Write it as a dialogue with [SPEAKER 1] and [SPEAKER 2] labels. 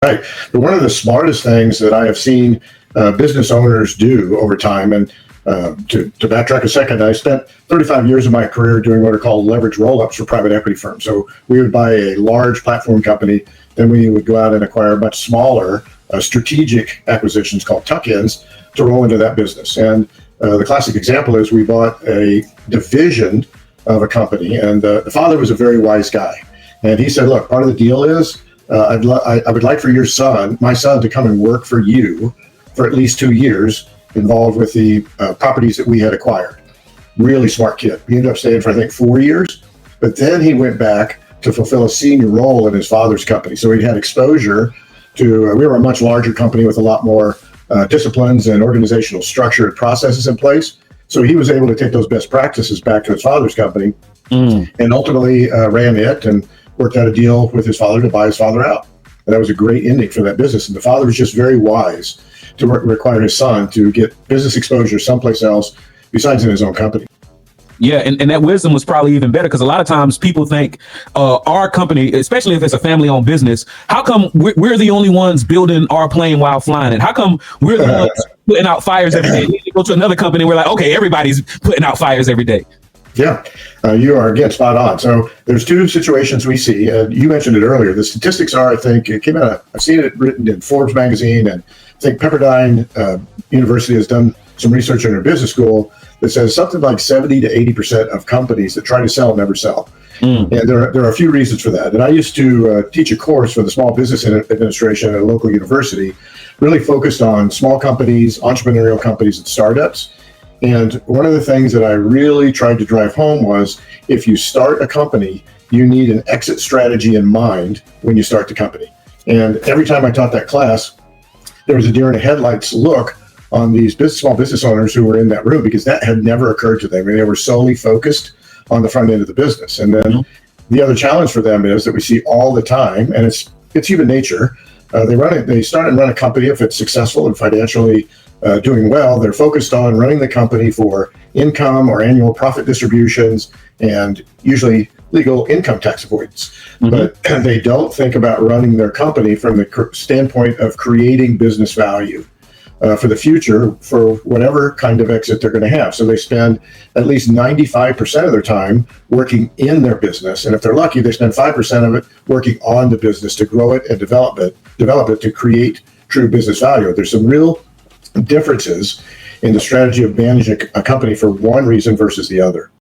[SPEAKER 1] Right. But one of the smartest things that I have seen business owners do over time, and to backtrack a second, I spent 35 years of my career doing what are called leverage roll-ups for private equity firms. So we would buy a large platform company, then we would go out and acquire much smaller strategic acquisitions called tuck-ins to roll into that business. And the classic example is we bought a division of a company, and the father was a very wise guy. And he said, look, part of the deal is I would like for my son to come and work for you for at least 2 years involved with the properties that we had acquired. Really smart kid. He ended up staying for, I think, 4 years. But then he went back to fulfill a senior role in his father's company. So he had exposure to, we were a much larger company with a lot more disciplines and organizational structure and processes in place. So he was able to take those best practices back to his father's company and ultimately ran it and worked out a deal with his father to buy his father out. And that was a great ending for that business. And the father was just very wise to require his son to get business exposure someplace else besides in his own company.
[SPEAKER 2] Yeah, and that wisdom was probably even better because a lot of times people think our company, especially if it's a family-owned business, how come we're the only ones building our plane while flying it? How come we're the ones putting out fires every day? We go to another company, we're like, okay, everybody's putting out fires every day.
[SPEAKER 1] Yeah, you are, again, spot on. So there's two situations we see. You mentioned it earlier. The statistics are, I think, it came out, I've seen it written in Forbes magazine, and I think Pepperdine University has done some research in their business school that says something like 70 to 80% of companies that try to sell never sell. And there are a few reasons for that. And I used to teach a course for the Small Business Administration at a local university, really focused on small companies, entrepreneurial companies, and startups. And one of the things that I really tried to drive home was if you start a company, you need an exit strategy in mind when you start the company. And every time I taught that class, there was a deer in the headlights look on these small business owners who were in that room because that had never occurred to them. I mean, they were solely focused on the front end of the business. And then the other challenge for them is that we see all the time, and it's human nature. They start and run a company if it's successful and financially doing well. They're focused on running the company for income or annual profit distributions and usually legal income tax avoidance. But they don't think about running their company from the standpoint of creating business value for the future for whatever kind of exit they're going to have. So they spend at least 95% of their time working in their business. And if they're lucky, they spend 5% of it working on the business to grow it and develop it to create true business value. There's some real differences in the strategy of managing a company for one reason versus the other.